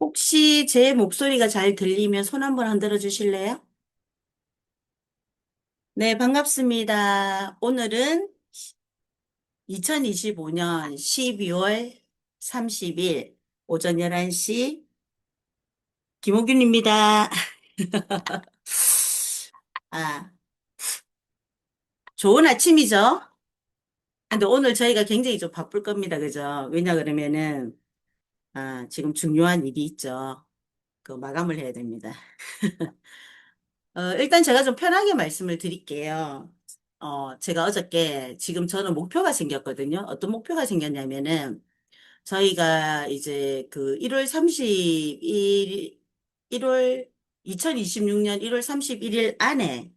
혹시 제 목소리가 잘 들리면 손 한번 흔들어 주실래요? 네, 반갑습니다. 오늘은 2025년 12월 30일 오전 11시 김호균입니다. 아, 좋은 아침이죠? 근데 오늘 저희가 굉장히 좀 바쁠 겁니다. 그죠? 왜냐 그러면은, 지금 중요한 일이 있죠. 그 마감을 해야 됩니다. 일단 제가 좀 편하게 말씀을 드릴게요. 제가 어저께 지금 저는 목표가 생겼거든요. 어떤 목표가 생겼냐면은 저희가 이제 그 1월 30일, 1월 2026년 1월 31일 안에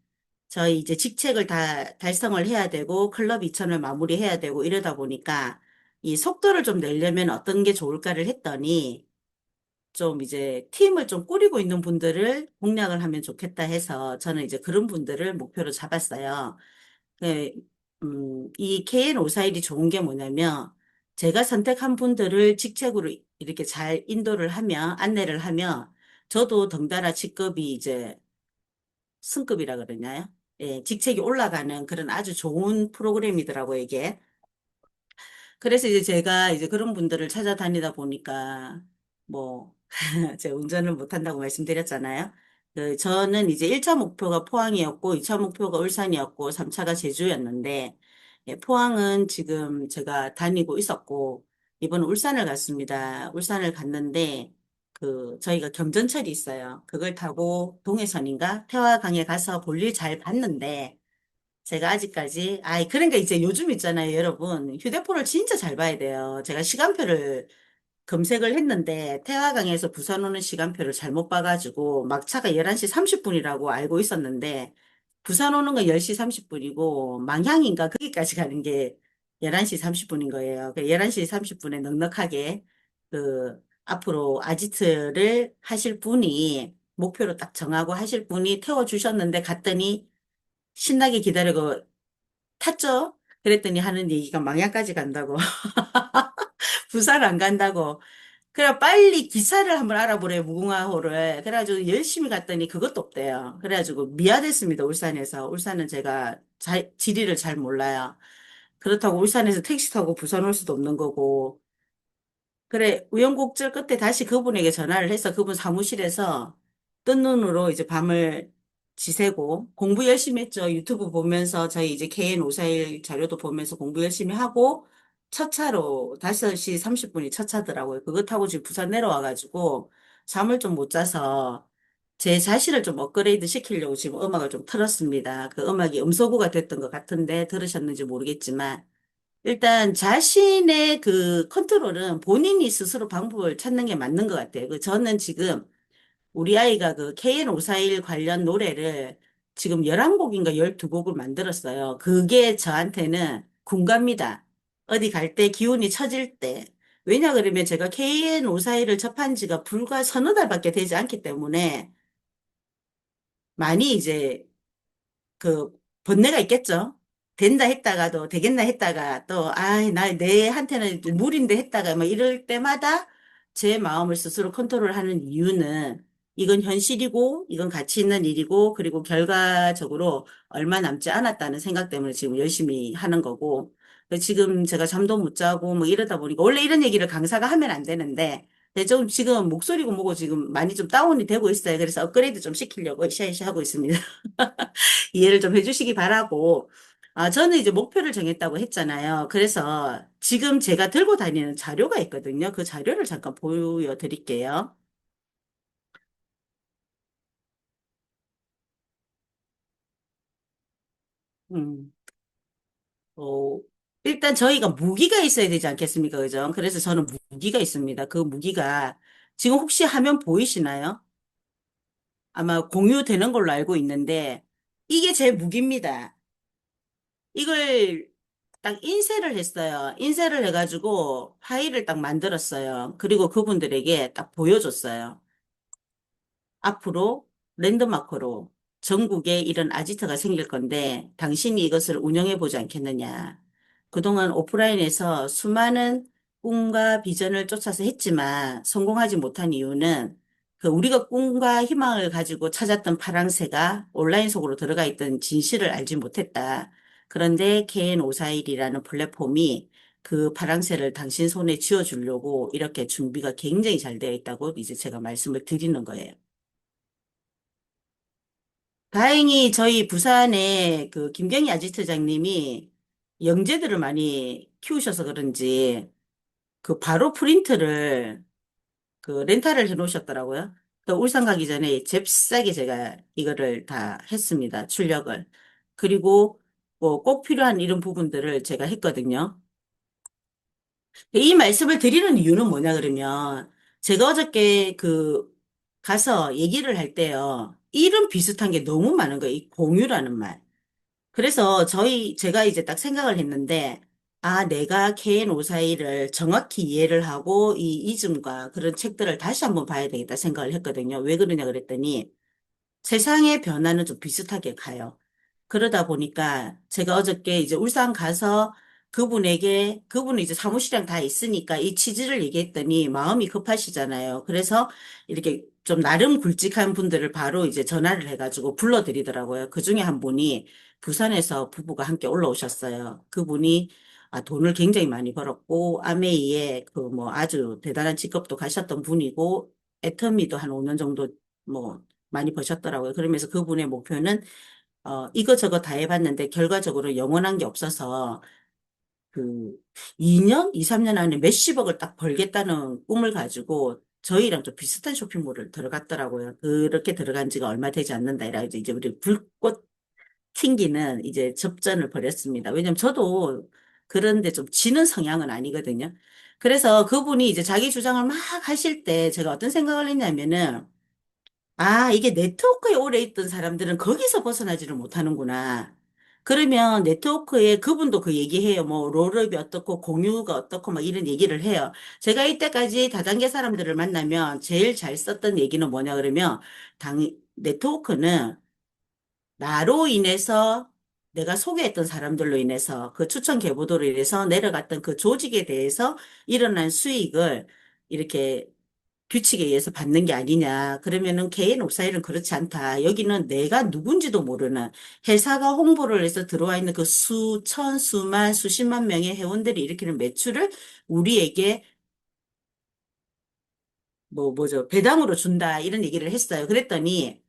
저희 이제 직책을 다 달성을 해야 되고 클럽 2000을 마무리해야 되고 이러다 보니까 이 속도를 좀 내려면 어떤 게 좋을까를 했더니 좀 이제 팀을 좀 꾸리고 있는 분들을 공략을 하면 좋겠다 해서 저는 이제 그런 분들을 목표로 잡았어요. 네, 이 KN541이 좋은 게 뭐냐면 제가 선택한 분들을 직책으로 이렇게 잘 인도를 하며 안내를 하며 저도 덩달아 직급이 이제 승급이라 그러나요? 예, 직책이 올라가는 그런 아주 좋은 프로그램이더라고요, 이게. 그래서 이제 제가 이제 그런 분들을 찾아다니다 보니까 뭐 제가 운전을 못한다고 말씀드렸잖아요. 저는 이제 1차 목표가 포항이었고 2차 목표가 울산이었고 3차가 제주였는데 예, 포항은 지금 제가 다니고 있었고 이번 울산을 갔습니다. 울산을 갔는데 그 저희가 경전철이 있어요. 그걸 타고 동해선인가 태화강에 가서 볼일 잘 봤는데 제가 아직까지, 그러니까 이제 요즘 있잖아요, 여러분. 휴대폰을 진짜 잘 봐야 돼요. 제가 시간표를 검색을 했는데, 태화강에서 부산 오는 시간표를 잘못 봐가지고, 막차가 11시 30분이라고 알고 있었는데, 부산 오는 건 10시 30분이고, 망향인가 거기까지 가는 게 11시 30분인 거예요. 그 11시 30분에 넉넉하게, 앞으로 아지트를 하실 분이, 목표로 딱 정하고 하실 분이 태워주셨는데, 갔더니, 신나게 기다리고 탔죠? 그랬더니 하는 얘기가 망야까지 간다고. 부산 안 간다고. 그래, 빨리 기차를 한번 알아보래요, 무궁화호를. 그래가지고 열심히 갔더니 그것도 없대요. 그래가지고 미화됐습니다, 울산에서. 울산은 제가 지리를 잘 몰라요. 그렇다고 울산에서 택시 타고 부산 올 수도 없는 거고. 그래, 우여곡절 끝에 다시 그분에게 전화를 해서 그분 사무실에서 뜬 눈으로 이제 밤을 지새고 공부 열심히 했죠. 유튜브 보면서 저희 이제 KN541 자료도 보면서 공부 열심히 하고 첫 차로 5시 30분이 첫 차더라고요. 그거 타고 지금 부산 내려와가지고 잠을 좀 못 자서 제 자신을 좀 업그레이드 시키려고 지금 음악을 좀 틀었습니다. 그 음악이 음소거가 됐던 것 같은데 들으셨는지 모르겠지만 일단 자신의 그 컨트롤은 본인이 스스로 방법을 찾는 게 맞는 것 같아요. 저는 지금 우리 아이가 그 KN541 관련 노래를 지금 11곡인가 12곡을 만들었어요. 그게 저한테는 군갑니다. 어디 갈 때 기운이 처질 때. 왜냐 그러면 제가 KN541을 접한 지가 불과 서너 달밖에 되지 않기 때문에 많이 이제 그 번뇌가 있겠죠. 된다 했다가도 되겠나 했다가 또 내한테는 무리인데 했다가 막 이럴 때마다 제 마음을 스스로 컨트롤하는 이유는 이건 현실이고 이건 가치 있는 일이고 그리고 결과적으로 얼마 남지 않았다는 생각 때문에 지금 열심히 하는 거고 지금 제가 잠도 못 자고 뭐 이러다 보니까 원래 이런 얘기를 강사가 하면 안 되는데 좀 지금 목소리고 뭐고 지금 많이 좀 다운이 되고 있어요. 그래서 업그레이드 좀 시키려고 으쌰으쌰 하고 있습니다. 이해를 좀 해주시기 바라고. 저는 이제 목표를 정했다고 했잖아요. 그래서 지금 제가 들고 다니는 자료가 있거든요. 그 자료를 잠깐 보여드릴게요. 음, 어, 일단 저희가 무기가 있어야 되지 않겠습니까? 그죠? 그래서 저는 무기가 있습니다. 그 무기가 지금 혹시 화면 보이시나요? 아마 공유되는 걸로 알고 있는데 이게 제 무기입니다. 이걸 딱 인쇄를 했어요. 인쇄를 해가지고 파일을 딱 만들었어요. 그리고 그분들에게 딱 보여줬어요. 앞으로 랜드마크로 전국에 이런 아지트가 생길 건데 당신이 이것을 운영해 보지 않겠느냐. 그동안 오프라인에서 수많은 꿈과 비전을 쫓아서 했지만 성공하지 못한 이유는 그 우리가 꿈과 희망을 가지고 찾았던 파랑새가 온라인 속으로 들어가 있던 진실을 알지 못했다. 그런데 KN541이라는 플랫폼이 그 파랑새를 당신 손에 쥐어주려고 이렇게 준비가 굉장히 잘 되어 있다고 이제 제가 말씀을 드리는 거예요. 다행히 저희 부산에 그 김경희 아지트장님이 영재들을 많이 키우셔서 그런지 그 바로 프린트를 그 렌탈을 해 놓으셨더라고요. 또 울산 가기 전에 잽싸게 제가 이거를 다 했습니다. 출력을. 그리고 뭐 꼭 필요한 이런 부분들을 제가 했거든요. 이 말씀을 드리는 이유는 뭐냐 그러면 제가 어저께 그 가서 얘기를 할 때요. 이름 비슷한 게 너무 많은 거예요. 이 공유라는 말. 그래서 제가 이제 딱 생각을 했는데, 아, 내가 KN541을 정확히 이해를 하고 이 이즘과 그런 책들을 다시 한번 봐야 되겠다 생각을 했거든요. 왜 그러냐 그랬더니 세상의 변화는 좀 비슷하게 가요. 그러다 보니까 제가 어저께 이제 울산 가서 그분은 이제 사무실이랑 다 있으니까 이 취지를 얘기했더니 마음이 급하시잖아요. 그래서 이렇게 좀 나름 굵직한 분들을 바로 이제 전화를 해가지고 불러드리더라고요. 그 중에 한 분이 부산에서 부부가 함께 올라오셨어요. 그분이 돈을 굉장히 많이 벌었고, 아메이에 그 뭐 아주 대단한 직업도 가셨던 분이고, 애터미도 한 5년 정도 뭐 많이 버셨더라고요. 그러면서 그분의 목표는 이거저거 다 해봤는데 결과적으로 영원한 게 없어서 그 2년, 2, 3년 안에 몇십억을 딱 벌겠다는 꿈을 가지고 저희랑 좀 비슷한 쇼핑몰을 들어갔더라고요. 그렇게 들어간 지가 얼마 되지 않는다. 이라 이제 우리 불꽃 튕기는 이제 접전을 벌였습니다. 왜냐면 저도 그런데 좀 지는 성향은 아니거든요. 그래서 그분이 이제 자기 주장을 막 하실 때 제가 어떤 생각을 했냐면은 아, 이게 네트워크에 오래 있던 사람들은 거기서 벗어나지를 못하는구나. 그러면 네트워크에 그분도 그 얘기해요. 뭐, 롤업이 어떻고, 공유가 어떻고, 막 이런 얘기를 해요. 제가 이때까지 다단계 사람들을 만나면 제일 잘 썼던 얘기는 뭐냐 그러면, 네트워크는 나로 인해서 내가 소개했던 사람들로 인해서 그 추천 계보도로 인해서 내려갔던 그 조직에 대해서 일어난 수익을 이렇게 규칙에 의해서 받는 게 아니냐. 그러면은 개인 옵사일은 그렇지 않다. 여기는 내가 누군지도 모르는 회사가 홍보를 해서 들어와 있는 그 수천, 수만, 수십만 명의 회원들이 일으키는 매출을 우리에게 뭐죠? 배당으로 준다. 이런 얘기를 했어요. 그랬더니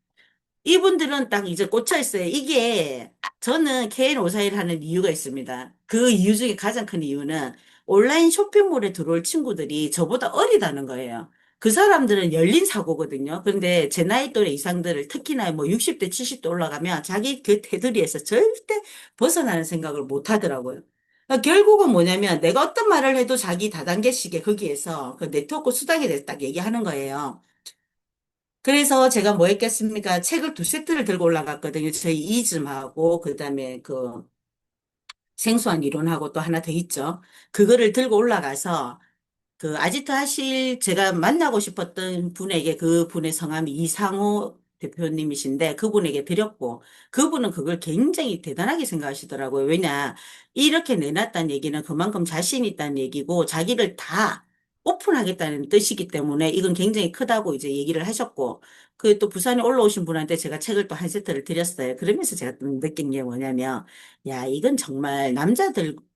이분들은 딱 이제 꽂혀 있어요. 이게 저는 KN541 하는 이유가 있습니다. 그 이유 중에 가장 큰 이유는 온라인 쇼핑몰에 들어올 친구들이 저보다 어리다는 거예요. 그 사람들은 열린 사고거든요. 그런데 제 나이 또래 이상들을 특히나 뭐 60대, 70대 올라가면 자기 그 테두리에서 절대 벗어나는 생각을 못 하더라고요. 그러니까 결국은 뭐냐면 내가 어떤 말을 해도 자기 다단계식의 거기에서 그 네트워크 수당에 대해서 딱 얘기하는 거예요. 그래서 제가 뭐 했겠습니까? 책을 두 세트를 들고 올라갔거든요. 저희 이즘하고, 그 다음에 그 생소한 이론하고 또 하나 더 있죠. 그거를 들고 올라가서 그 아지트 하실 제가 만나고 싶었던 분에게 그 분의 성함이 이상호 대표님이신데 그분에게 드렸고 그분은 그걸 굉장히 대단하게 생각하시더라고요. 왜냐 이렇게 내놨다는 얘기는 그만큼 자신 있다는 얘기고 자기를 다 오픈하겠다는 뜻이기 때문에 이건 굉장히 크다고 이제 얘기를 하셨고 그 또 부산에 올라오신 분한테 제가 책을 또 한 세트를 드렸어요. 그러면서 제가 또 느낀 게 뭐냐면 야 이건 정말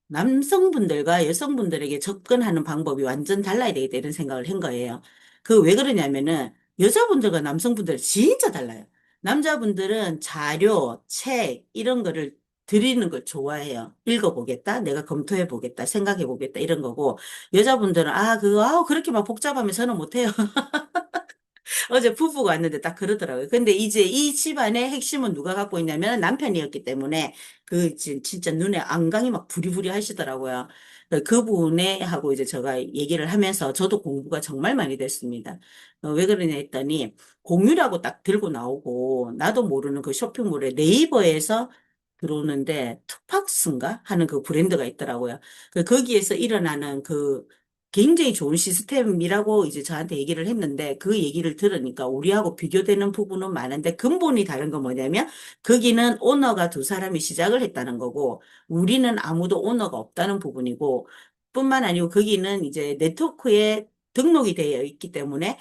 남성분들과 여성분들에게 접근하는 방법이 완전 달라야 되겠다 이런 생각을 한 거예요. 그 왜 그러냐면은 여자분들과 남성분들 진짜 달라요. 남자분들은 자료, 책 이런 거를 드리는 걸 좋아해요. 읽어보겠다, 내가 검토해보겠다, 생각해보겠다 이런 거고 여자분들은 그렇게 막 복잡하면 저는 못해요. 어제 부부가 왔는데 딱 그러더라고요. 근데 이제 이 집안의 핵심은 누가 갖고 있냐면 남편이었기 때문에 진짜 눈에 안강이 막 부리부리 하시더라고요. 그분에 하고 이제 제가 얘기를 하면서 저도 공부가 정말 많이 됐습니다. 왜 그러냐 했더니 공유라고 딱 들고 나오고 나도 모르는 그 쇼핑몰에 네이버에서 들어오는데 투팍스인가 하는 그 브랜드가 있더라고요. 거기에서 일어나는 그 굉장히 좋은 시스템이라고 이제 저한테 얘기를 했는데 그 얘기를 들으니까 우리하고 비교되는 부분은 많은데 근본이 다른 건 뭐냐면 거기는 오너가 두 사람이 시작을 했다는 거고 우리는 아무도 오너가 없다는 부분이고 뿐만 아니고 거기는 이제 네트워크에 등록이 되어 있기 때문에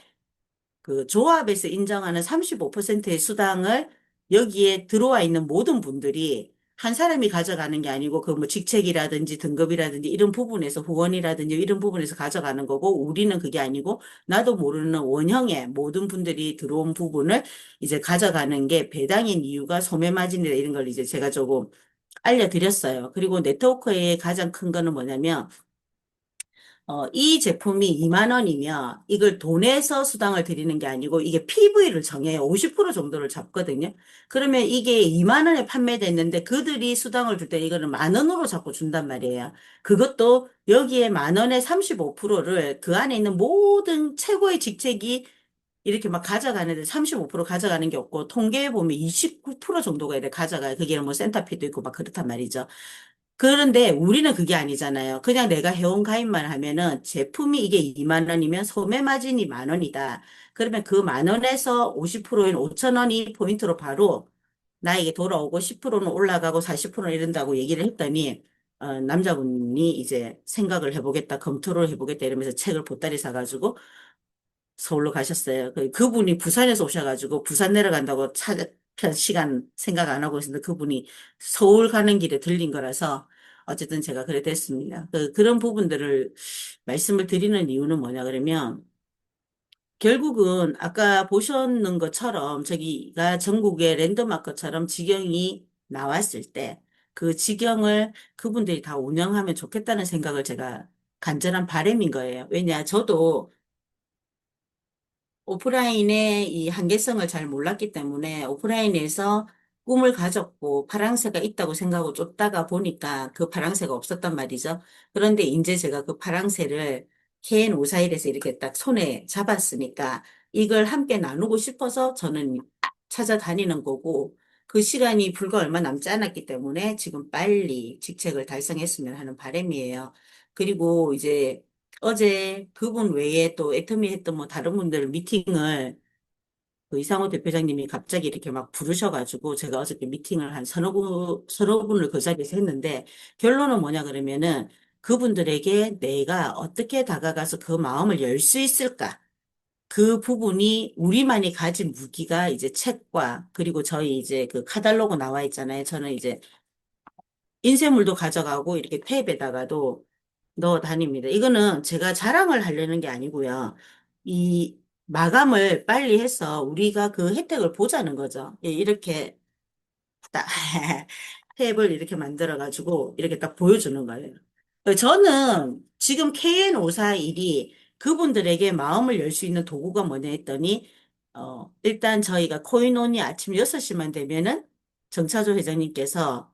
그 조합에서 인정하는 35%의 수당을 여기에 들어와 있는 모든 분들이 한 사람이 가져가는 게 아니고 그 뭐 직책이라든지 등급이라든지 이런 부분에서 후원이라든지 이런 부분에서 가져가는 거고 우리는 그게 아니고 나도 모르는 원형의 모든 분들이 들어온 부분을 이제 가져가는 게 배당인 이유가 소매 마진이다 이런 걸 이제 제가 조금 알려드렸어요. 그리고 네트워크의 가장 큰 거는 뭐냐면 이 제품이 2만 원이면 이걸 돈에서 수당을 드리는 게 아니고 이게 PV를 정해요. 50% 정도를 잡거든요. 그러면 이게 2만 원에 판매됐는데 그들이 수당을 줄 때 이거는 만 원으로 자꾸 준단 말이에요. 그것도 여기에 만 원의 35%를 그 안에 있는 모든 최고의 직책이 이렇게 막 가져가는데 35% 가져가는 게 없고 통계에 보면 29% 정도가 이렇게 가져가요. 그게 뭐 센터피도 있고 막 그렇단 말이죠. 그런데 우리는 그게 아니잖아요. 그냥 내가 회원 가입만 하면은 제품이 이게 2만 원이면 소매 마진이 만 원이다. 그러면 그 만 원에서 50%인 5천 원이 포인트로 바로 나에게 돌아오고 10%는 올라가고 40%는 이런다고 얘기를 했더니 남자분이 이제 생각을 해보겠다, 검토를 해보겠다 이러면서 책을 보따리 사가지고 서울로 가셨어요. 그분이 부산에서 오셔가지고 부산 내려간다고 편 시간 생각 안 하고 있었는데 그분이 서울 가는 길에 들린 거라서 어쨌든 제가 그래 됐습니다. 그런 부분들을 말씀을 드리는 이유는 뭐냐 그러면 결국은 아까 보셨는 것처럼 저기가 전국의 랜드마크처럼 지경이 나왔을 때 그 지경을 그분들이 다 운영하면 좋겠다는 생각을 제가 간절한 바람인 거예요. 왜냐, 저도 오프라인의 이 한계성을 잘 몰랐기 때문에 오프라인에서 꿈을 가졌고 파랑새가 있다고 생각하고 쫓다가 보니까 그 파랑새가 없었단 말이죠. 그런데 이제 제가 그 파랑새를 KN 오사일에서 이렇게 딱 손에 잡았으니까 이걸 함께 나누고 싶어서 저는 찾아다니는 거고 그 시간이 불과 얼마 남지 않았기 때문에 지금 빨리 직책을 달성했으면 하는 바람이에요. 그리고 이제 어제 그분 외에 또 애터미 했던 뭐 다른 분들 미팅을 그 이상호 대표장님이 갑자기 이렇게 막 부르셔가지고 제가 어저께 미팅을 한 서너 분을 그 자리에서 했는데 결론은 뭐냐 그러면은 그분들에게 내가 어떻게 다가가서 그 마음을 열 수 있을까? 그 부분이 우리만이 가진 무기가 이제 책과 그리고 저희 이제 그 카탈로그 나와 있잖아요. 저는 이제 인쇄물도 가져가고 이렇게 테이프에다가도 넣어 다닙니다. 이거는 제가 자랑을 하려는 게 아니고요. 이 마감을 빨리 해서 우리가 그 혜택을 보자는 거죠. 예, 이렇게 딱 탭을 이렇게 만들어가지고 이렇게 딱 보여주는 거예요. 저는 지금 KN541이 그분들에게 마음을 열 수 있는 도구가 뭐냐 했더니, 일단 저희가 코인온이 아침 6시만 되면은 정차조 회장님께서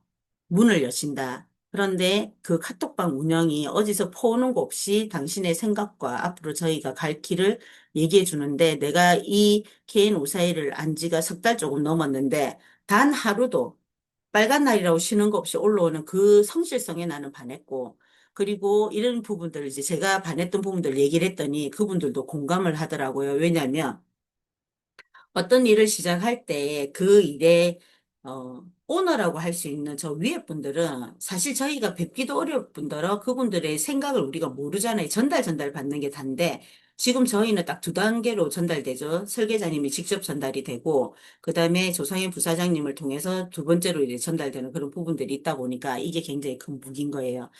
문을 여신다. 그런데 그 카톡방 운영이 어디서 퍼오는 거 없이 당신의 생각과 앞으로 저희가 갈 길을 얘기해 주는데 내가 이 KN541을 안 지가 석 달 조금 넘었는데 단 하루도 빨간 날이라고 쉬는 거 없이 올라오는 그 성실성에 나는 반했고, 그리고 이런 부분들, 이제 제가 반했던 부분들 얘기를 했더니 그분들도 공감을 하더라고요. 왜냐하면 어떤 일을 시작할 때 그 일의 오너라고 할 수 있는 저 위에 분들은 사실 저희가 뵙기도 어려울 뿐더러 그분들의 생각을 우리가 모르잖아요. 전달 받는 게 단데 지금 저희는 딱 두 단계로 전달되죠. 설계자님이 직접 전달이 되고 그다음에 조상현 부사장님을 통해서 두 번째로 이제 전달되는 그런 부분들이 있다 보니까 이게 굉장히 큰 무기인 거예요.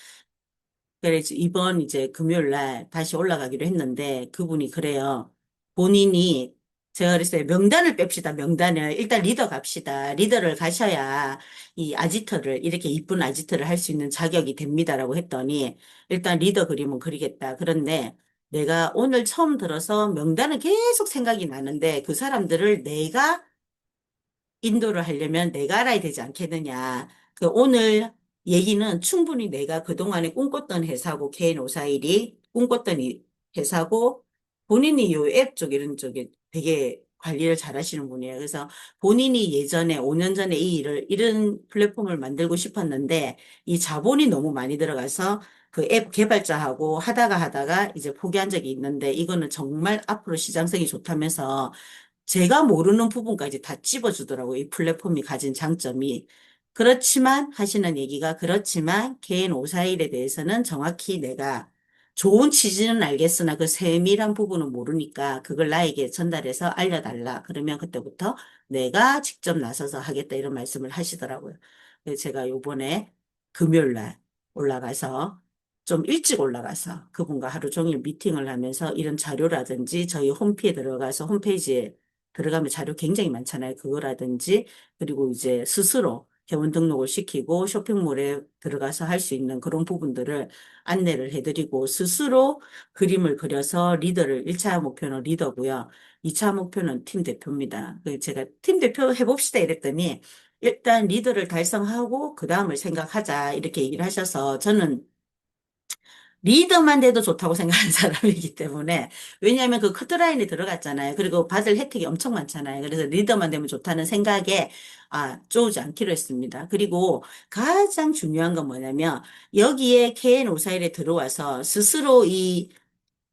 그래서 이번 이제 금요일 날 다시 올라가기로 했는데 그분이 그래요. 본인이 제가 그랬어요. 명단을 뺍시다. 명단을. 일단 리더 갑시다. 리더를 가셔야 이 아지트를 이렇게 이쁜 아지트를 할 수 있는 자격이 됩니다라고 했더니 일단 리더 그림은 그리겠다. 그런데 내가 오늘 처음 들어서 명단은 계속 생각이 나는데 그 사람들을 내가 인도를 하려면 내가 알아야 되지 않겠느냐. 그 오늘 얘기는 충분히 내가 그동안에 꿈꿨던 회사고, KN541이 꿈꿨던 이 회사고, 본인이 요 앱 쪽 이런 쪽에 되게 관리를 잘 하시는 분이에요. 그래서 본인이 예전에 5년 전에 이 일을, 이런 플랫폼을 만들고 싶었는데, 이 자본이 너무 많이 들어가서 그 앱 개발자하고 하다가 이제 포기한 적이 있는데, 이거는 정말 앞으로 시장성이 좋다면서 제가 모르는 부분까지 다 찝어주더라고요. 이 플랫폼이 가진 장점이. 그렇지만 하시는 얘기가 그렇지만 개인 541에 대해서는 정확히 내가 좋은 취지는 알겠으나 그 세밀한 부분은 모르니까 그걸 나에게 전달해서 알려달라. 그러면 그때부터 내가 직접 나서서 하겠다 이런 말씀을 하시더라고요. 그래서 제가 요번에 금요일 날 올라가서 좀 일찍 올라가서 그분과 하루 종일 미팅을 하면서 이런 자료라든지 저희 홈피에 들어가서 홈페이지에 들어가면 자료 굉장히 많잖아요. 그거라든지 그리고 이제 스스로 회원 등록을 시키고 쇼핑몰에 들어가서 할 수 있는 그런 부분들을 안내를 해드리고 스스로 그림을 그려서 리더를 1차 목표는 리더고요. 2차 목표는 팀 대표입니다. 제가 팀 대표 해봅시다 이랬더니 일단 리더를 달성하고 그 다음을 생각하자 이렇게 얘기를 하셔서 저는 리더만 돼도 좋다고 생각하는 사람이기 때문에 왜냐하면 그 커트라인에 들어갔잖아요. 그리고 받을 혜택이 엄청 많잖아요. 그래서 리더만 되면 좋다는 생각에 쪼지 않기로 했습니다. 그리고 가장 중요한 건 뭐냐면 여기에 KN 오사일에 들어와서 스스로 이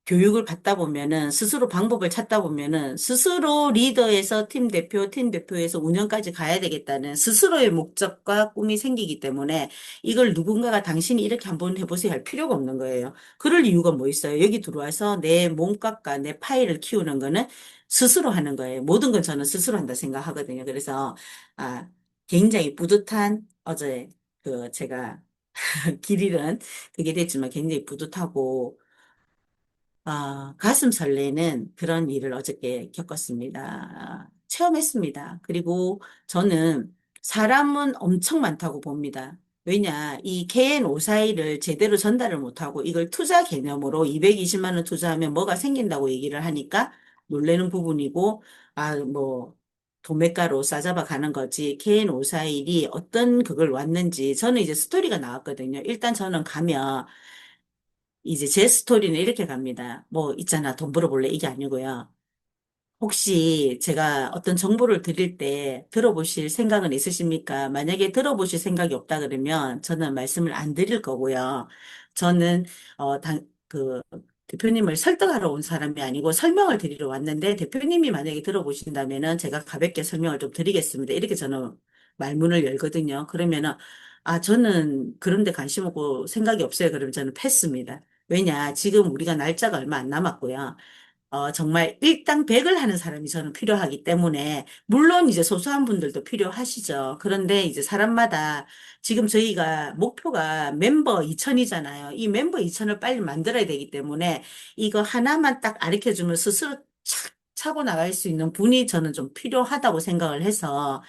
교육을 받다 보면은 스스로 방법을 찾다 보면은 스스로 리더에서 팀 대표, 팀 대표에서 운영까지 가야 되겠다는 스스로의 목적과 꿈이 생기기 때문에 이걸 누군가가 당신이 이렇게 한번 해보세요 할 필요가 없는 거예요. 그럴 이유가 뭐 있어요? 여기 들어와서 내 몸값과 내 파일을 키우는 거는 스스로 하는 거예요. 모든 건 저는 스스로 한다 생각하거든요. 그래서 아, 굉장히 뿌듯한 어제 제가 길 잃은 그게 됐지만 굉장히 뿌듯하고 가슴 설레는 그런 일을 어저께 겪었습니다. 체험했습니다. 그리고 저는 사람은 엄청 많다고 봅니다. 왜냐, 이 KN541을 제대로 전달을 못하고 이걸 투자 개념으로 220만 원 투자하면 뭐가 생긴다고 얘기를 하니까 놀라는 부분이고, 뭐, 도매가로 싸잡아 가는 거지. KN541이 어떤 그걸 왔는지 저는 이제 스토리가 나왔거든요. 일단 저는 가면 이제 제 스토리는 이렇게 갑니다. 뭐 있잖아, 돈 벌어볼래? 이게 아니고요. 혹시 제가 어떤 정보를 드릴 때 들어보실 생각은 있으십니까? 만약에 들어보실 생각이 없다 그러면 저는 말씀을 안 드릴 거고요. 저는 대표님을 설득하러 온 사람이 아니고 설명을 드리러 왔는데 대표님이 만약에 들어보신다면은 제가 가볍게 설명을 좀 드리겠습니다. 이렇게 저는 말문을 열거든요. 그러면은 저는 그런 데 관심 없고 생각이 없어요. 그러면 저는 패스입니다. 왜냐, 지금 우리가 날짜가 얼마 안 남았고요. 정말 일당백을 하는 사람이 저는 필요하기 때문에, 물론 이제 소소한 분들도 필요하시죠. 그런데 이제 사람마다 지금 저희가 목표가 멤버 2천이잖아요. 이 멤버 2천을 빨리 만들어야 되기 때문에 이거 하나만 딱 가르쳐주면 스스로 착 차고 나갈 수 있는 분이 저는 좀 필요하다고 생각을 해서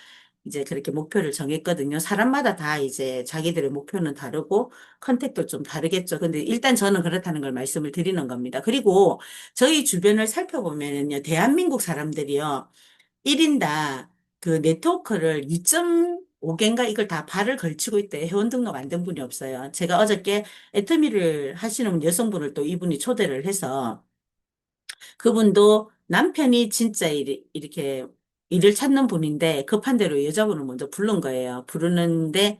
이제 그렇게 목표를 정했거든요. 사람마다 다 이제 자기들의 목표는 다르고 컨택도 좀 다르겠죠. 근데 일단 저는 그렇다는 걸 말씀을 드리는 겁니다. 그리고 저희 주변을 살펴보면요. 대한민국 사람들이요. 1인당 그 네트워크를 2.5개인가 이걸 다 발을 걸치고 있대. 회원 등록 안 된 분이 없어요. 제가 어저께 애터미를 하시는 여성분을 또 이분이 초대를 해서 그분도 남편이 진짜 이렇게 일을 찾는 분인데 급한 대로 여자분을 먼저 부른 거예요. 부르는데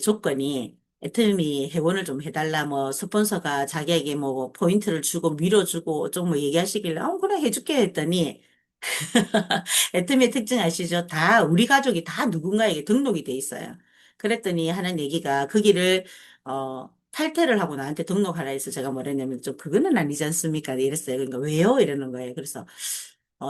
조건이 애터미 회원을 좀 해달라 뭐 스폰서가 자기에게 뭐 포인트를 주고 밀어주고 어쩌고 뭐 얘기하시길래 그래 해줄게 했더니 애터미의 특징 아시죠? 다 우리 가족이 다 누군가에게 등록이 돼 있어요. 그랬더니 하는 얘기가 거기를 탈퇴를 하고 나한테 등록하라 해서 제가 뭐랬냐면 좀 그거는 아니지 않습니까? 이랬어요. 그러니까 왜요? 이러는 거예요. 그래서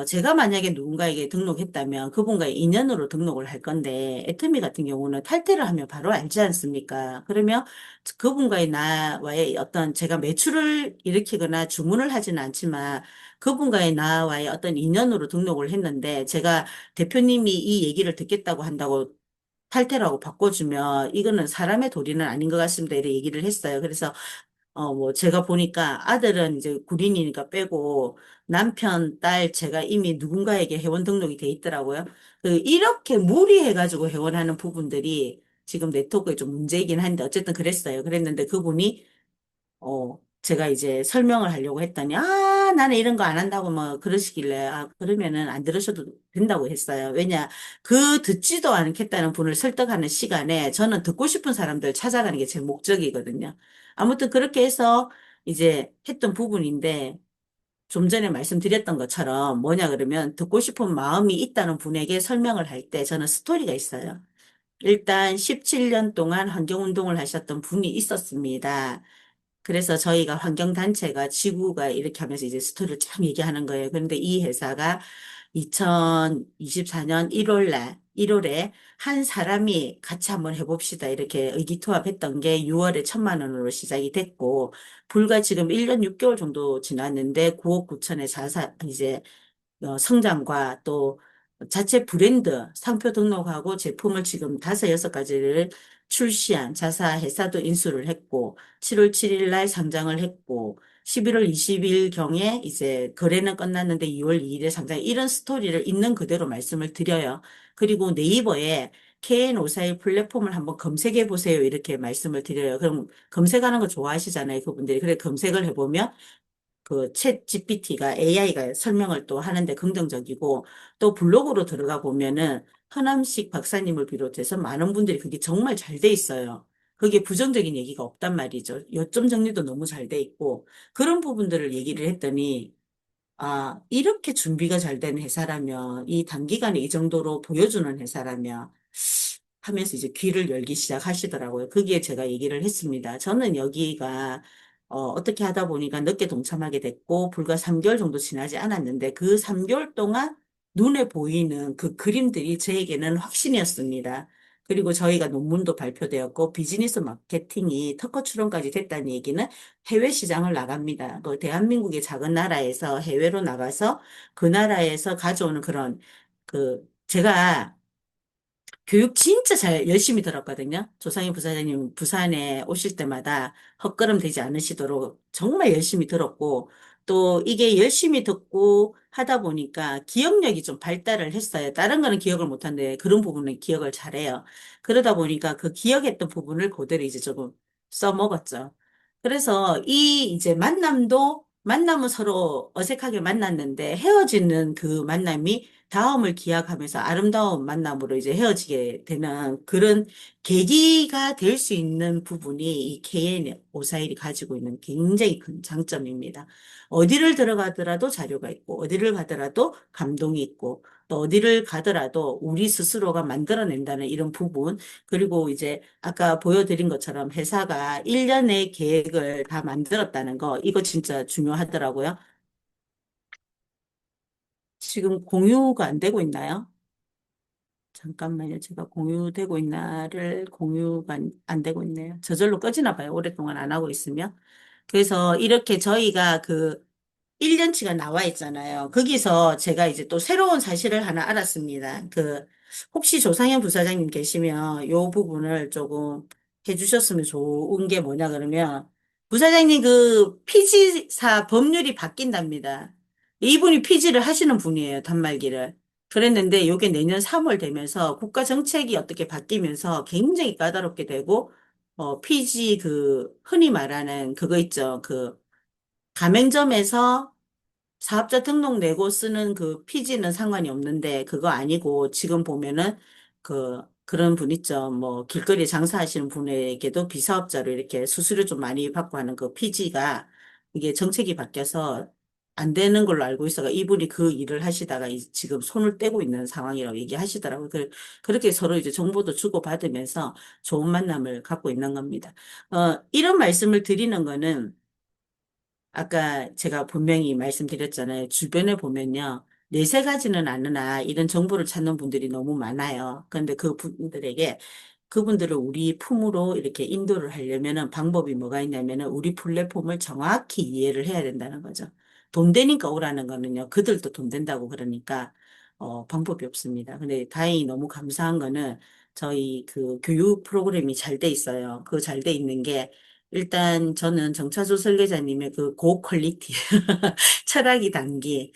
제가 만약에 누군가에게 등록했다면 그분과의 인연으로 등록을 할 건데, 애터미 같은 경우는 탈퇴를 하면 바로 알지 않습니까? 그러면 그분과의 나와의 어떤 제가 매출을 일으키거나 주문을 하지는 않지만 그분과의 나와의 어떤 인연으로 등록을 했는데 제가 대표님이 이 얘기를 듣겠다고 한다고 탈퇴라고 바꿔주면 이거는 사람의 도리는 아닌 것 같습니다. 이렇게 얘기를 했어요. 그래서 뭐, 제가 보니까 아들은 이제 군인이니까 빼고 남편, 딸, 제가 이미 누군가에게 회원 등록이 돼 있더라고요. 이렇게 무리해가지고 회원하는 부분들이 지금 네트워크에 좀 문제이긴 한데 어쨌든 그랬어요. 그랬는데 그분이 제가 이제 설명을 하려고 했더니, 나는 이런 거 안 한다고 뭐 그러시길래, 그러면은 안 들으셔도 된다고 했어요. 왜냐, 듣지도 않겠다는 분을 설득하는 시간에 저는 듣고 싶은 사람들 찾아가는 게 제 목적이거든요. 아무튼 그렇게 해서 이제 했던 부분인데, 좀 전에 말씀드렸던 것처럼 뭐냐 그러면 듣고 싶은 마음이 있다는 분에게 설명을 할 때 저는 스토리가 있어요. 일단 17년 동안 환경운동을 하셨던 분이 있었습니다. 그래서 저희가 환경단체가 지구가 이렇게 하면서 이제 스토리를 쫙 얘기하는 거예요. 그런데 이 회사가 2024년 1월에 한 사람이 같이 한번 해봅시다. 이렇게 의기투합했던 게 6월에 1,000만 원으로 시작이 됐고, 불과 지금 1년 6개월 정도 지났는데 9억 9천의 이제 성장과 또 자체 브랜드, 상표 등록하고 제품을 지금 다섯, 여섯 가지를 출시한 자사 회사도 인수를 했고, 7월 7일 날 상장을 했고, 11월 20일 경에 이제 거래는 끝났는데 2월 2일에 상장, 이런 스토리를 있는 그대로 말씀을 드려요. 그리고 네이버에 KN54의 플랫폼을 한번 검색해 보세요. 이렇게 말씀을 드려요. 그럼 검색하는 거 좋아하시잖아요. 그분들이. 그래 검색을 해보면 그 챗 GPT가 AI가 설명을 또 하는데 긍정적이고 또 블로그로 들어가 보면은 허남식 박사님을 비롯해서 많은 분들이 그게 정말 잘 돼 있어요. 그게 부정적인 얘기가 없단 말이죠. 요점 정리도 너무 잘 돼 있고 그런 부분들을 얘기를 했더니 아, 이렇게 준비가 잘 된 회사라면 이 단기간에 이 정도로 보여주는 회사라면 하면서 이제 귀를 열기 시작하시더라고요. 거기에 제가 얘기를 했습니다. 저는 여기가 어떻게 하다 보니까 늦게 동참하게 됐고 불과 3개월 정도 지나지 않았는데 그 3개월 동안 눈에 보이는 그 그림들이 저에게는 확신이었습니다. 그리고 저희가 논문도 발표되었고 비즈니스 마케팅이 특허 출원까지 됐다는 얘기는 해외 시장을 나갑니다. 그 대한민국의 작은 나라에서 해외로 나가서 그 나라에서 가져오는 그런 제가 교육 진짜 잘 열심히 들었거든요. 조상희 부사장님 부산에 오실 때마다 헛걸음 되지 않으시도록 정말 열심히 들었고 또 이게 열심히 듣고 하다 보니까 기억력이 좀 발달을 했어요. 다른 거는 기억을 못하는데 그런 부분은 기억을 잘해요. 그러다 보니까 그 기억했던 부분을 그대로 이제 조금 써먹었죠. 그래서 이 이제 만남은 서로 어색하게 만났는데 헤어지는 그 만남이 다음을 기약하면서 아름다운 만남으로 이제 헤어지게 되는 그런 계기가 될 수 있는 부분이 이 KN 오사일이 가지고 있는 굉장히 큰 장점입니다. 어디를 들어가더라도 자료가 있고, 어디를 가더라도 감동이 있고, 또 어디를 가더라도 우리 스스로가 만들어낸다는 이런 부분, 그리고 이제 아까 보여드린 것처럼 회사가 1년의 계획을 다 만들었다는 거, 이거 진짜 중요하더라고요. 지금 공유가 안 되고 있나요? 잠깐만요. 제가 공유되고 있나를 공유가 안 되고 있네요. 저절로 꺼지나 봐요. 오랫동안 안 하고 있으면. 그래서 이렇게 저희가 그 1년치가 나와 있잖아요. 거기서 제가 이제 또 새로운 사실을 하나 알았습니다. 혹시 조상현 부사장님 계시면 요 부분을 조금 해주셨으면 좋은 게 뭐냐 그러면, 부사장님 그 피지사 법률이 바뀐답니다. 이분이 피지를 하시는 분이에요. 단말기를. 그랬는데 요게 내년 3월 되면서 국가 정책이 어떻게 바뀌면서 굉장히 까다롭게 되고, 피지 흔히 말하는 그거 있죠. 가맹점에서 사업자 등록 내고 쓰는 그 피지는 상관이 없는데 그거 아니고 지금 보면은 그런 분 있죠. 뭐 길거리 장사하시는 분에게도 비사업자로 이렇게 수수료 좀 많이 받고 하는 그 피지가 이게 정책이 바뀌어서 안 되는 걸로 알고 있어가 이분이 그 일을 하시다가 지금 손을 떼고 있는 상황이라고 얘기하시더라고요. 그렇게 서로 이제 정보도 주고받으면서 좋은 만남을 갖고 있는 겁니다. 이런 말씀을 드리는 거는 아까 제가 분명히 말씀드렸잖아요. 주변에 보면요. 네세 가지는 아느나 이런 정보를 찾는 분들이 너무 많아요. 그런데 그분들을 우리 품으로 이렇게 인도를 하려면은 방법이 뭐가 있냐면은 우리 플랫폼을 정확히 이해를 해야 된다는 거죠. 돈 되니까 오라는 거는요. 그들도 돈 된다고 그러니까, 방법이 없습니다. 근데 다행히 너무 감사한 거는 저희 그 교육 프로그램이 잘 돼 있어요. 그 잘 돼 있는 게 일단 저는 정차조 설계자님의 그 고퀄리티, 철학이 담긴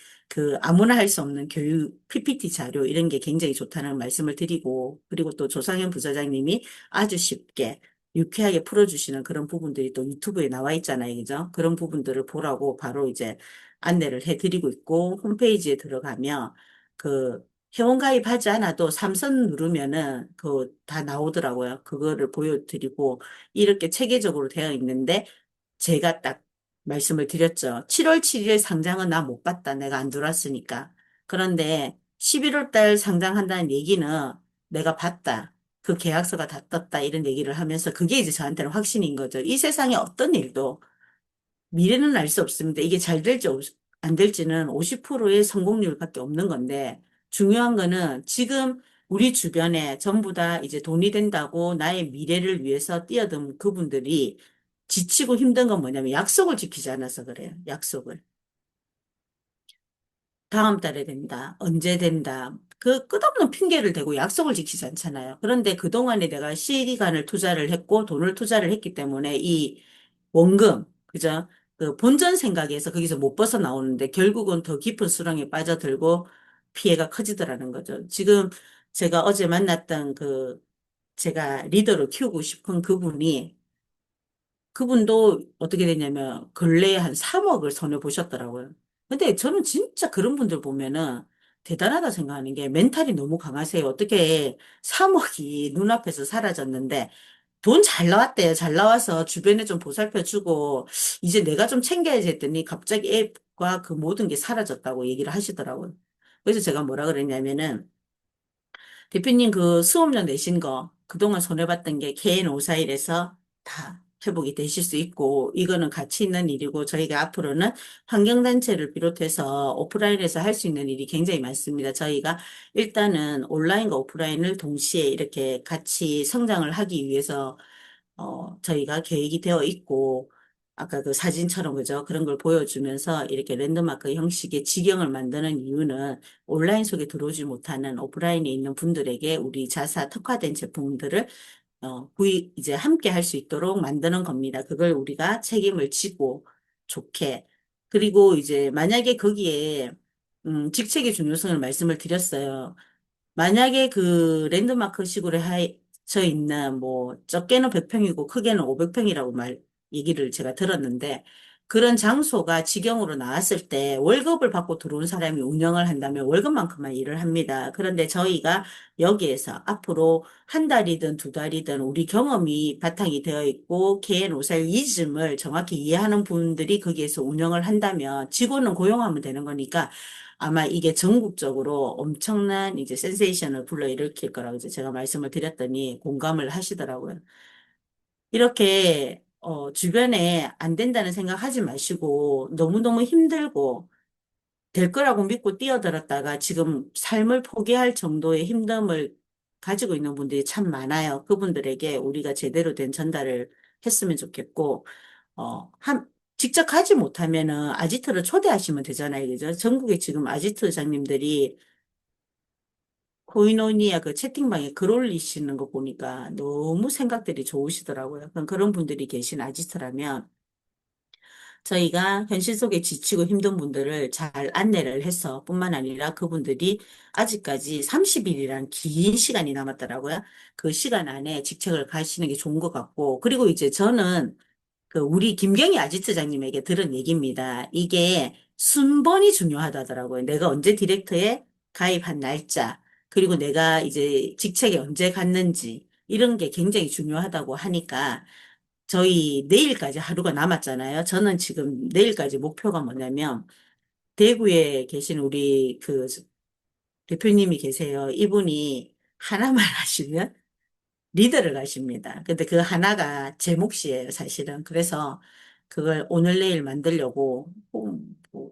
아무나 할 수 없는 교육 PPT 자료 이런 게 굉장히 좋다는 말씀을 드리고 그리고 또 조상현 부사장님이 아주 쉽게 유쾌하게 풀어주시는 그런 부분들이 또 유튜브에 나와 있잖아요. 그죠? 그런 부분들을 보라고 바로 이제 안내를 해드리고 있고 홈페이지에 들어가면 회원가입하지 않아도 삼선 누르면은 다 나오더라고요. 그거를 보여드리고 이렇게 체계적으로 되어 있는데 제가 딱 말씀을 드렸죠. 7월 7일 상장은 나 못 봤다. 내가 안 들어왔으니까. 그런데 11월 달 상장한다는 얘기는 내가 봤다. 그 계약서가 다 떴다. 이런 얘기를 하면서 그게 이제 저한테는 확신인 거죠. 이 세상에 어떤 일도 미래는 알 수 없습니다. 이게 잘 될지 안 될지는 50%의 성공률밖에 없는 건데 중요한 거는 지금 우리 주변에 전부 다 이제 돈이 된다고 나의 미래를 위해서 뛰어든 그분들이 지치고 힘든 건 뭐냐면 약속을 지키지 않아서 그래요. 약속을. 다음 달에 된다. 언제 된다. 그 끝없는 핑계를 대고 약속을 지키지 않잖아요. 그런데 그동안에 내가 시간을 투자를 했고 돈을 투자를 했기 때문에 이 원금, 그죠? 그 본전 생각에서 거기서 못 벗어나오는데 결국은 더 깊은 수렁에 빠져들고 피해가 커지더라는 거죠. 지금 제가 어제 만났던 제가 리더로 키우고 싶은 그분도 어떻게 됐냐면 근래에 한 3억을 손해 보셨더라고요. 근데 저는 진짜 그런 분들 보면은 대단하다 생각하는 게 멘탈이 너무 강하세요. 어떻게 3억이 눈앞에서 사라졌는데 돈 잘 나왔대요. 잘 나와서 주변에 좀 보살펴주고 이제 내가 좀 챙겨야지 했더니 갑자기 앱과 그 모든 게 사라졌다고 얘기를 하시더라고요. 그래서 제가 뭐라 그랬냐면은 대표님 그 수업료 내신 거 그동안 손해봤던 게 KN541에서 다 회복이 되실 수 있고 이거는 가치 있는 일이고 저희가 앞으로는 환경단체를 비롯해서 오프라인에서 할 수 있는 일이 굉장히 많습니다. 저희가 일단은 온라인과 오프라인을 동시에 이렇게 같이 성장을 하기 위해서 저희가 계획이 되어 있고, 아까 그 사진처럼 그죠? 그런 걸 보여주면서 이렇게 랜드마크 형식의 지경을 만드는 이유는 온라인 속에 들어오지 못하는 오프라인에 있는 분들에게 우리 자사 특화된 제품들을 이제 함께 할 수 있도록 만드는 겁니다. 그걸 우리가 책임을 지고 좋게. 그리고 이제 만약에 거기에, 직책의 중요성을 말씀을 드렸어요. 만약에 그 랜드마크식으로 쳐 있는 뭐 적게는 100평이고 크게는 500평이라고 얘기를 제가 들었는데 그런 장소가 직영으로 나왔을 때 월급을 받고 들어온 사람이 운영을 한다면 월급만큼만 일을 합니다. 그런데 저희가 여기에서 앞으로 한 달이든 두 달이든 우리 경험이 바탕이 되어 있고 KN54 이즘을 정확히 이해하는 분들이 거기에서 운영을 한다면 직원은 고용하면 되는 거니까 아마 이게 전국적으로 엄청난 이제 센세이션을 불러일으킬 거라고 이제 제가 말씀을 드렸더니 공감을 하시더라고요. 이렇게 주변에 안 된다는 생각 하지 마시고 너무너무 힘들고 될 거라고 믿고 뛰어들었다가 지금 삶을 포기할 정도의 힘듦을 가지고 있는 분들이 참 많아요. 그분들에게 우리가 제대로 된 전달을 했으면 좋겠고 직접 가지 못하면은 아지트를 초대하시면 되잖아요. 그죠? 전국에 지금 아지트장님들이 코이노니아 그 채팅방에 글 올리시는 거 보니까 너무 생각들이 좋으시더라고요. 그런 분들이 계신 아지트라면 저희가 현실 속에 지치고 힘든 분들을 잘 안내를 해서 뿐만 아니라 그분들이 아직까지 30일이란 긴 시간이 남았더라고요. 그 시간 안에 직책을 가시는 게 좋은 것 같고, 그리고 이제 저는 우리 김경희 아지트장님에게 들은 얘기입니다. 이게 순번이 중요하다더라고요. 내가 언제 디렉터에 가입한 날짜, 그리고 내가 이제 직책에 언제 갔는지, 이런 게 굉장히 중요하다고 하니까, 저희 내일까지 하루가 남았잖아요. 저는 지금 내일까지 목표가 뭐냐면, 대구에 계신 우리 대표님이 계세요. 이분이 하나만 하시면, 리더를 가십니다. 근데 그 하나가 제 몫이에요, 사실은. 그래서 그걸 오늘 내일 만들려고 뭐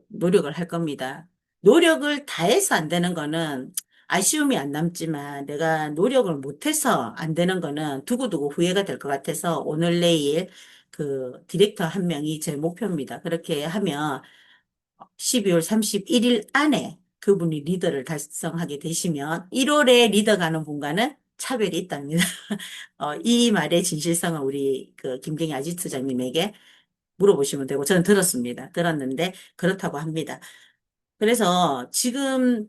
노력을 할 겁니다. 노력을 다해서 안 되는 거는 아쉬움이 안 남지만 내가 노력을 못해서 안 되는 거는 두고두고 후회가 될 것 같아서 오늘 내일 그 디렉터 한 명이 제 목표입니다. 그렇게 하면 12월 31일 안에 그분이 리더를 달성하게 되시면 1월에 리더 가는 분과는 차별이 있답니다. 이 말의 진실성은 우리 김경희 아지트장님에게 물어보시면 되고 저는 들었습니다. 들었는데 그렇다고 합니다. 그래서 지금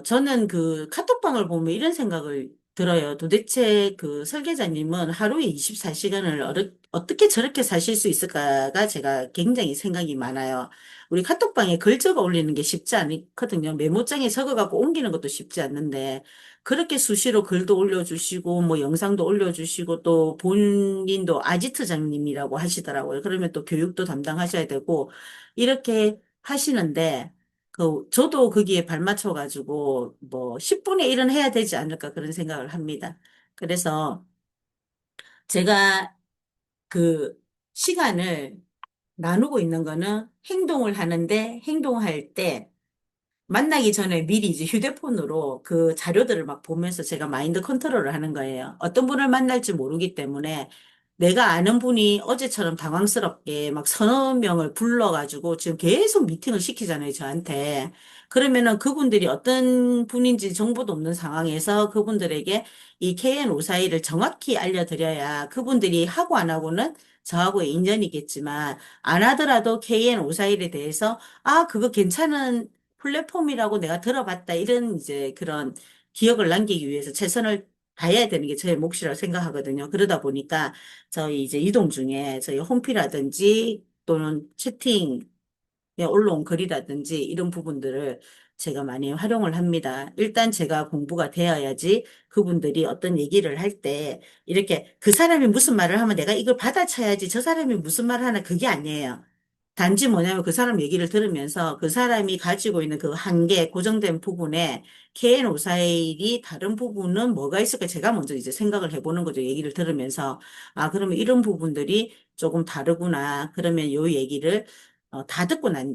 저는 그 카톡방을 보면 이런 생각을 들어요. 도대체 그 설계자님은 하루에 24시간을 어떻게 저렇게 사실 수 있을까가 제가 굉장히 생각이 많아요. 우리 카톡방에 글 적어 올리는 게 쉽지 않거든요. 메모장에 적어갖고 옮기는 것도 쉽지 않는데, 그렇게 수시로 글도 올려주시고, 뭐 영상도 올려주시고, 또 본인도 아지트장님이라고 하시더라고요. 그러면 또 교육도 담당하셔야 되고, 이렇게 하시는데, 저도 거기에 발맞춰가지고, 뭐, 10분의 1은 해야 되지 않을까 그런 생각을 합니다. 그래서 제가 그 시간을 나누고 있는 거는 행동을 하는데 행동할 때 만나기 전에 미리 이제 휴대폰으로 그 자료들을 막 보면서 제가 마인드 컨트롤을 하는 거예요. 어떤 분을 만날지 모르기 때문에 내가 아는 분이 어제처럼 당황스럽게 막 서너 명을 불러가지고 지금 계속 미팅을 시키잖아요, 저한테. 그러면은 그분들이 어떤 분인지 정보도 없는 상황에서 그분들에게 이 KN541을 정확히 알려드려야 그분들이 하고 안 하고는 저하고의 인연이겠지만 안 하더라도 KN541에 대해서 아, 그거 괜찮은 플랫폼이라고 내가 들어봤다. 이런 이제 그런 기억을 남기기 위해서 최선을 다해야 되는 게 저의 몫이라고 생각하거든요. 그러다 보니까 저희 이제 이동 중에 저희 홈피라든지 또는 채팅 올라온 글이라든지 이런 부분들을 제가 많이 활용을 합니다. 일단 제가 공부가 되어야지 그분들이 어떤 얘기를 할 때 이렇게 그 사람이 무슨 말을 하면 내가 이걸 받아쳐야지 저 사람이 무슨 말을 하나 그게 아니에요. 단지 뭐냐면 그 사람 얘기를 들으면서 그 사람이 가지고 있는 그 한계, 고정된 부분에 KN541이 다른 부분은 뭐가 있을까 제가 먼저 이제 생각을 해보는 거죠. 얘기를 들으면서. 아, 그러면 이런 부분들이 조금 다르구나. 그러면 요 얘기를 다 듣고 난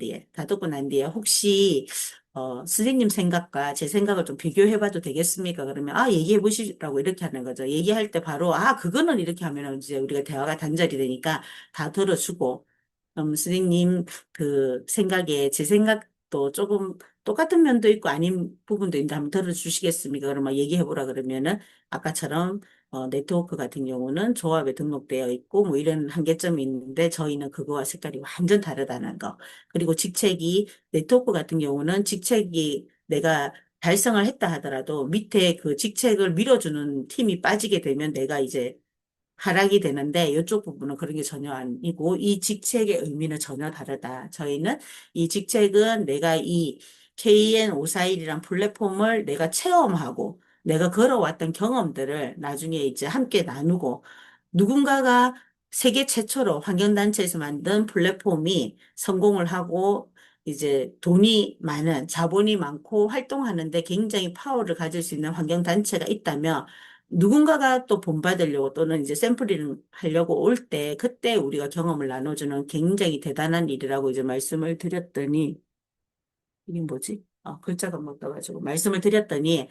뒤에 혹시 선생님 생각과 제 생각을 좀 비교해봐도 되겠습니까? 그러면 아 얘기해 보시라고 이렇게 하는 거죠. 얘기할 때 바로 아 그거는 이렇게 하면 이제 우리가 대화가 단절이 되니까 다 들어주고 선생님 그 생각에 제 생각도 조금 똑같은 면도 있고 아닌 부분도 있는데 한번 들어주시겠습니까? 그러면 얘기해보라 그러면은 아까처럼 네트워크 같은 경우는 조합에 등록되어 있고 뭐 이런 한계점이 있는데 저희는 그거와 색깔이 완전 다르다는 거. 그리고 직책이 네트워크 같은 경우는 직책이 내가 달성을 했다 하더라도 밑에 그 직책을 밀어주는 팀이 빠지게 되면 내가 이제 하락이 되는데 이쪽 부분은 그런 게 전혀 아니고 이 직책의 의미는 전혀 다르다. 저희는 이 직책은 내가 이 KN541이란 플랫폼을 내가 체험하고 내가 걸어왔던 경험들을 나중에 이제 함께 나누고 누군가가 세계 최초로 환경단체에서 만든 플랫폼이 성공을 하고 이제 돈이 많은 자본이 많고 활동하는데 굉장히 파워를 가질 수 있는 환경단체가 있다면 누군가가 또 본받으려고 또는 이제 샘플링 하려고 올 때 그때 우리가 경험을 나눠주는 굉장히 대단한 일이라고 이제 말씀을 드렸더니 이게 뭐지? 글자가 못 떠가지고 말씀을 드렸더니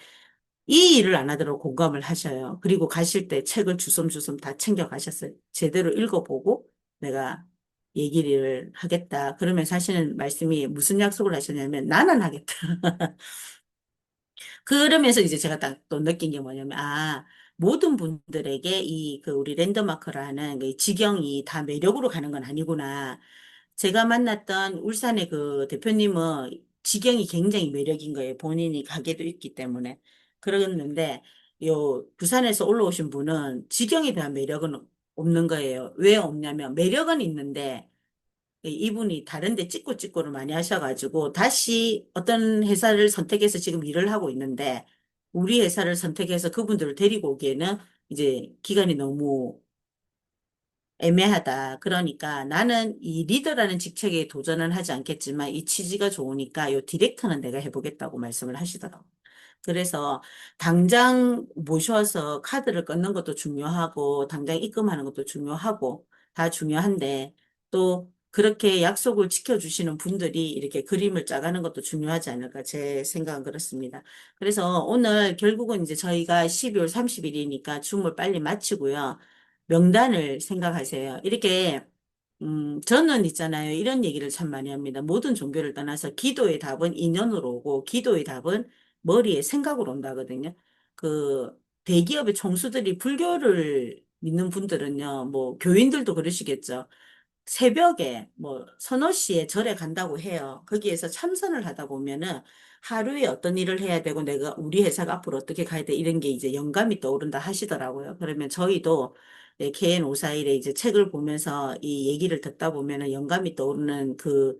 이 일을 안 하도록 공감을 하셔요. 그리고 가실 때 책을 주섬주섬 다 챙겨 가셨어요. 제대로 읽어보고 내가 얘기를 하겠다. 그러면 사실은 말씀이 무슨 약속을 하셨냐면 나는 하겠다. 그러면서 이제 제가 딱 또 느낀 게 뭐냐면, 아, 모든 분들에게 이 그 우리 랜덤마크라는 그 지경이 다 매력으로 가는 건 아니구나. 제가 만났던 울산의 그 대표님은 지경이 굉장히 매력인 거예요. 본인이 가게도 있기 때문에. 그러는데, 요, 부산에서 올라오신 분은 지경에 대한 매력은 없는 거예요. 왜 없냐면, 매력은 있는데, 이분이 다른데 찍고를 많이 하셔가지고 다시 어떤 회사를 선택해서 지금 일을 하고 있는데 우리 회사를 선택해서 그분들을 데리고 오기에는 이제 기간이 너무 애매하다. 그러니까 나는 이 리더라는 직책에 도전은 하지 않겠지만 이 취지가 좋으니까 요 디렉터는 내가 해보겠다고 말씀을 하시더라고요. 그래서 당장 모셔서 카드를 끊는 것도 중요하고 당장 입금하는 것도 중요하고 다 중요한데 또 그렇게 약속을 지켜주시는 분들이 이렇게 그림을 짜가는 것도 중요하지 않을까 제 생각은 그렇습니다. 그래서 오늘 결국은 이제 저희가 12월 30일이니까 줌을 빨리 마치고요. 명단을 생각하세요. 이렇게 저는 있잖아요. 이런 얘기를 참 많이 합니다. 모든 종교를 떠나서 기도의 답은 인연으로 오고, 기도의 답은 머리에 생각으로 온다거든요. 그, 대기업의 총수들이 불교를 믿는 분들은요, 뭐, 교인들도 그러시겠죠. 새벽에 뭐 서너 시에 절에 간다고 해요. 거기에서 참선을 하다 보면은 하루에 어떤 일을 해야 되고 내가 우리 회사가 앞으로 어떻게 가야 돼 이런 게 이제 영감이 떠오른다 하시더라고요. 그러면 저희도 KN541에 이제 책을 보면서 이 얘기를 듣다 보면은 영감이 떠오르는 그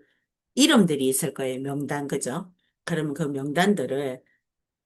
이름들이 있을 거예요. 명단, 그죠? 그러면 그 명단들을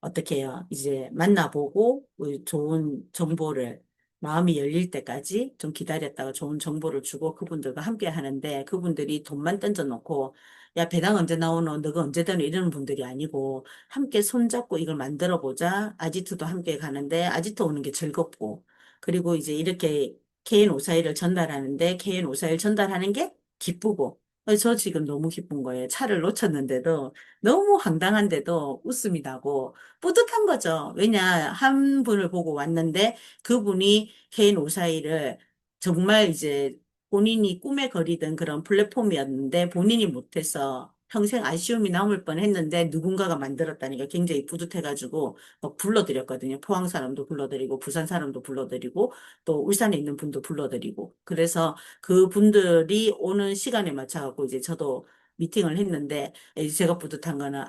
어떻게 해요? 이제 만나보고 좋은 정보를 마음이 열릴 때까지 좀 기다렸다가 좋은 정보를 주고 그분들과 함께 하는데 그분들이 돈만 던져놓고 야, 배당 언제 나오노? 너가 언제 되노? 이러는 분들이 아니고 함께 손잡고 이걸 만들어 보자. 아지트도 함께 가는데 아지트 오는 게 즐겁고 그리고 이제 이렇게 KN541을 전달하는데 KN541 전달하는 게 기쁘고. 저 지금 너무 기쁜 거예요. 차를 놓쳤는데도 너무 황당한데도 웃음이 나고 뿌듯한 거죠. 왜냐, 한 분을 보고 왔는데 그분이 개인 오사이를 정말 이제 본인이 꿈에 그리던 그런 플랫폼이었는데 본인이 못해서 평생 아쉬움이 남을 뻔했는데 누군가가 만들었다니까 굉장히 뿌듯해가지고 막 불러드렸거든요. 포항 사람도 불러드리고 부산 사람도 불러드리고 또 울산에 있는 분도 불러드리고 그래서 그 분들이 오는 시간에 맞춰갖고 이제 저도 미팅을 했는데 이제 제가 뿌듯한 거는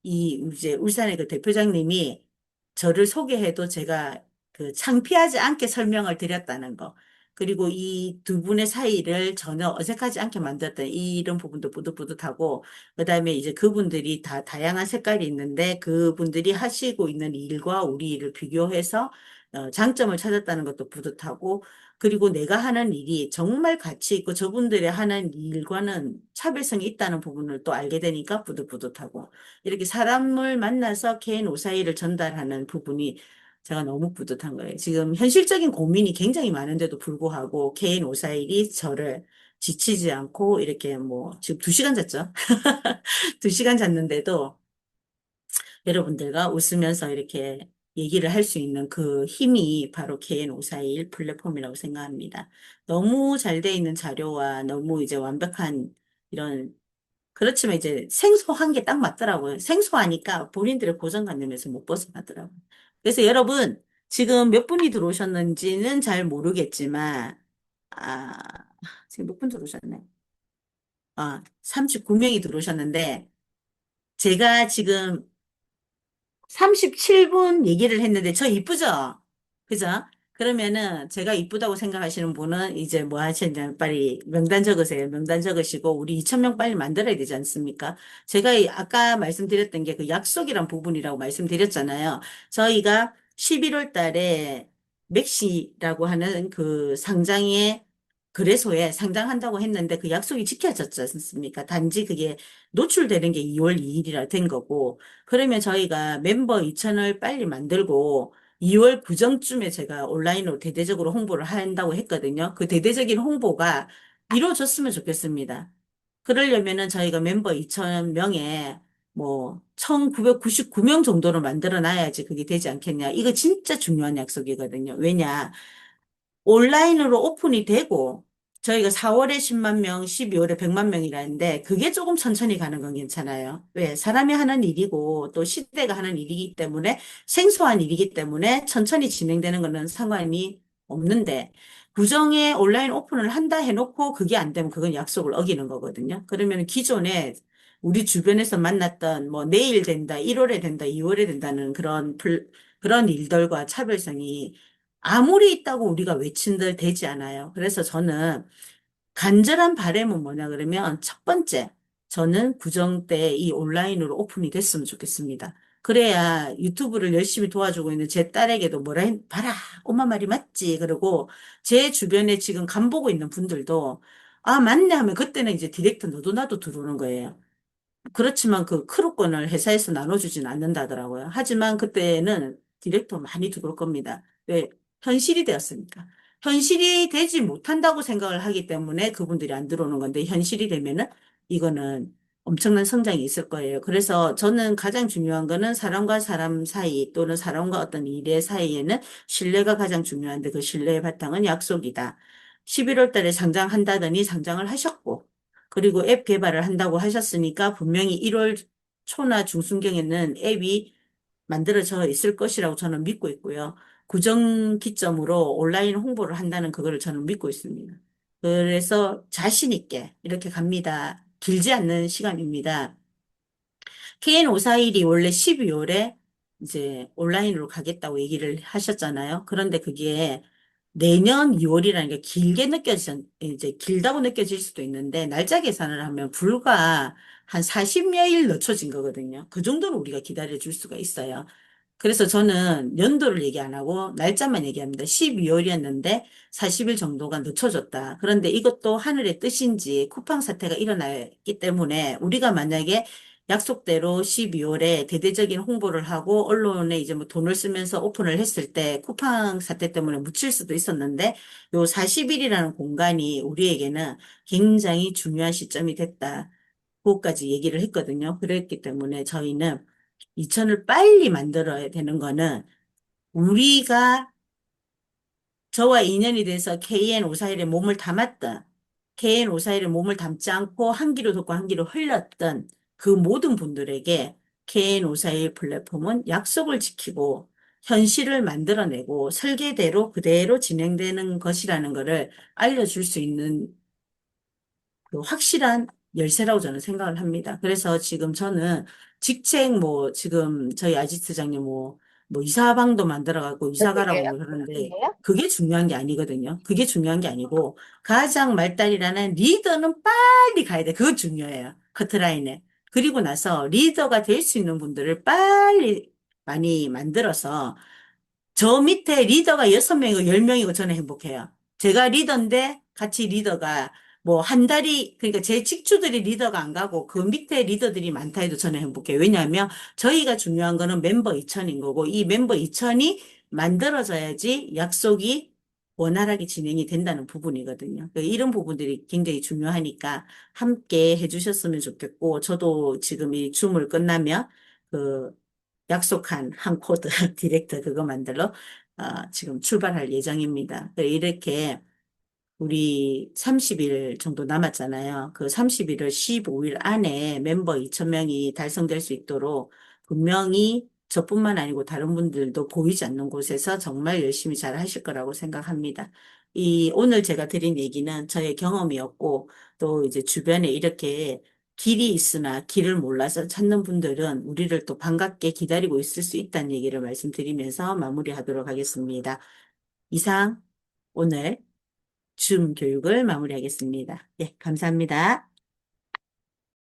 이 이제 울산의 그 대표장님이 저를 소개해도 제가 그 창피하지 않게 설명을 드렸다는 거. 그리고 이 두 분의 사이를 전혀 어색하지 않게 만들었던 이런 부분도 뿌듯뿌듯하고, 그다음에 이제 그분들이 다 다양한 색깔이 있는데 그분들이 하시고 있는 일과 우리 일을 비교해서 장점을 찾았다는 것도 뿌듯하고, 그리고 내가 하는 일이 정말 가치 있고 저분들이 하는 일과는 차별성이 있다는 부분을 또 알게 되니까 뿌듯뿌듯하고 이렇게 사람을 만나서 개인 오사이를 전달하는 부분이 제가 너무 뿌듯한 거예요. 지금 현실적인 고민이 굉장히 많은데도 불구하고 개인 오사일이 저를 지치지 않고 이렇게 뭐 지금 2시간 잤죠? 2시간 잤는데도 여러분들과 웃으면서 이렇게 얘기를 할 수 있는 그 힘이 바로 KN541 플랫폼이라고 생각합니다. 너무 잘 돼 있는 자료와 너무 이제 완벽한 이런, 그렇지만 이제 생소한 게 딱 맞더라고요. 생소하니까 본인들의 고정관념에서 못 벗어나더라고요. 그래서 여러분, 지금 몇 분이 들어오셨는지는 잘 모르겠지만, 아, 지금 몇 분 들어오셨나요? 39명이 들어오셨는데, 제가 지금 37분 얘기를 했는데 저 이쁘죠? 그죠? 그러면은 제가 이쁘다고 생각하시는 분은 이제 뭐 하시냐면 빨리 명단 적으세요. 명단 적으시고 우리 2,000명 빨리 만들어야 되지 않습니까? 제가 아까 말씀드렸던 게 그 약속이란 부분이라고 말씀드렸잖아요. 저희가 11월 달에 맥시라고 하는 그 상장에 거래소에 상장한다고 했는데 그 약속이 지켜졌지 않습니까? 단지 그게 노출되는 게 2월 2일이라 된 거고 그러면 저희가 멤버 2,000을 빨리 만들고 2월 구정쯤에 제가 온라인으로 대대적으로 홍보를 한다고 했거든요. 그 대대적인 홍보가 이루어졌으면 좋겠습니다. 그러려면은 저희가 멤버 2,000명에 뭐 1,999명 정도를 만들어 놔야지 그게 되지 않겠냐. 이거 진짜 중요한 약속이거든요. 왜냐? 온라인으로 오픈이 되고 저희가 4월에 10만 명, 12월에 100만 명이라는데 그게 조금 천천히 가는 건 괜찮아요. 왜? 사람이 하는 일이고 또 시대가 하는 일이기 때문에 생소한 일이기 때문에 천천히 진행되는 거는 상관이 없는데 구정에 온라인 오픈을 한다 해놓고 그게 안 되면 그건 약속을 어기는 거거든요. 그러면 기존에 우리 주변에서 만났던 뭐 내일 된다, 1월에 된다, 2월에 된다는 그런 일들과 차별성이 아무리 있다고 우리가 외친들 되지 않아요. 그래서 저는 간절한 바람은 뭐냐 그러면 첫 번째, 저는 구정 때 이 온라인으로 오픈이 됐으면 좋겠습니다. 그래야 유튜브를 열심히 도와주고 있는 제 딸에게도 봐라, 엄마 말이 맞지. 그리고 제 주변에 지금 간 보고 있는 분들도 맞네 하면 그때는 이제 디렉트 너도 나도 들어오는 거예요. 그렇지만 그 크루권을 회사에서 나눠주진 않는다더라고요. 하지만 그때는 디렉터 많이 들어올 겁니다. 왜? 현실이 되었으니까. 현실이 되지 못한다고 생각을 하기 때문에 그분들이 안 들어오는 건데 현실이 되면은 이거는 엄청난 성장이 있을 거예요. 그래서 저는 가장 중요한 거는 사람과 사람 사이 또는 사람과 어떤 일의 사이에는 신뢰가 가장 중요한데 그 신뢰의 바탕은 약속이다. 11월 달에 상장한다더니 상장을 하셨고 그리고 앱 개발을 한다고 하셨으니까 분명히 1월 초나 중순경에는 앱이 만들어져 있을 것이라고 저는 믿고 있고요. 구정 기점으로 온라인 홍보를 한다는 그거를 저는 믿고 있습니다. 그래서 자신 있게 이렇게 갑니다. 길지 않는 시간입니다. KN541이 원래 12월에 이제 온라인으로 가겠다고 얘기를 하셨잖아요. 그런데 그게 내년 2월이라는 게 이제 길다고 느껴질 수도 있는데, 날짜 계산을 하면 불과 한 40여일 늦춰진 거거든요. 그 정도로 우리가 기다려 줄 수가 있어요. 그래서 저는 연도를 얘기 안 하고 날짜만 얘기합니다. 12월이었는데 40일 정도가 늦춰졌다. 그런데 이것도 하늘의 뜻인지 쿠팡 사태가 일어났기 때문에 우리가 만약에 약속대로 12월에 대대적인 홍보를 하고 언론에 이제 뭐 돈을 쓰면서 오픈을 했을 때 쿠팡 사태 때문에 묻힐 수도 있었는데 요 40일이라는 공간이 우리에게는 굉장히 중요한 시점이 됐다. 그것까지 얘기를 했거든요. 그랬기 때문에 저희는 2000을 빨리 만들어야 되는 거는 우리가 저와 인연이 돼서 KN541에 몸을 담았던, KN541에 몸을 담지 않고 한 귀로 듣고 한 귀로 흘렸던 그 모든 분들에게 KN541 플랫폼은 약속을 지키고 현실을 만들어내고 설계대로 그대로 진행되는 것이라는 것을 알려줄 수 있는 그 확실한 열쇠라고 저는 생각을 합니다. 그래서 지금 저는 직책 뭐 지금 저희 아지트장님 뭐 이사방도 만들어갖고 이사 가라고 뭐 그러는데 그게 중요한 게 아니거든요. 그게 중요한 게 아니고 가장 말단이라는 리더는 빨리 가야 돼. 그거 중요해요. 커트라인에. 그리고 나서 리더가 될 수 있는 분들을 빨리 많이 만들어서 저 밑에 리더가 6명이고 10명이고 저는 행복해요. 제가 리더인데 같이 리더가 뭐 한 달이, 그러니까 제 직주들이 리더가 안 가고 그 밑에 리더들이 많다 해도 저는 행복해요. 왜냐하면 저희가 중요한 거는 멤버 2천인 거고 이 멤버 2천이 만들어져야지 약속이 원활하게 진행이 된다는 부분이거든요. 그러니까 이런 부분들이 굉장히 중요하니까 함께 해주셨으면 좋겠고 저도 지금 이 줌을 끝나면 그 약속한 한 코드 디렉터 그거 만들러 지금 출발할 예정입니다. 이렇게 우리 30일 정도 남았잖아요. 그 30일을 15일 안에 멤버 2,000명이 달성될 수 있도록 분명히 저뿐만 아니고 다른 분들도 보이지 않는 곳에서 정말 열심히 잘 하실 거라고 생각합니다. 오늘 제가 드린 얘기는 저의 경험이었고 또 이제 주변에 이렇게 길이 있으나 길을 몰라서 찾는 분들은 우리를 또 반갑게 기다리고 있을 수 있다는 얘기를 말씀드리면서 마무리하도록 하겠습니다. 이상 오늘 줌 교육을 마무리하겠습니다. 예, 감사합니다.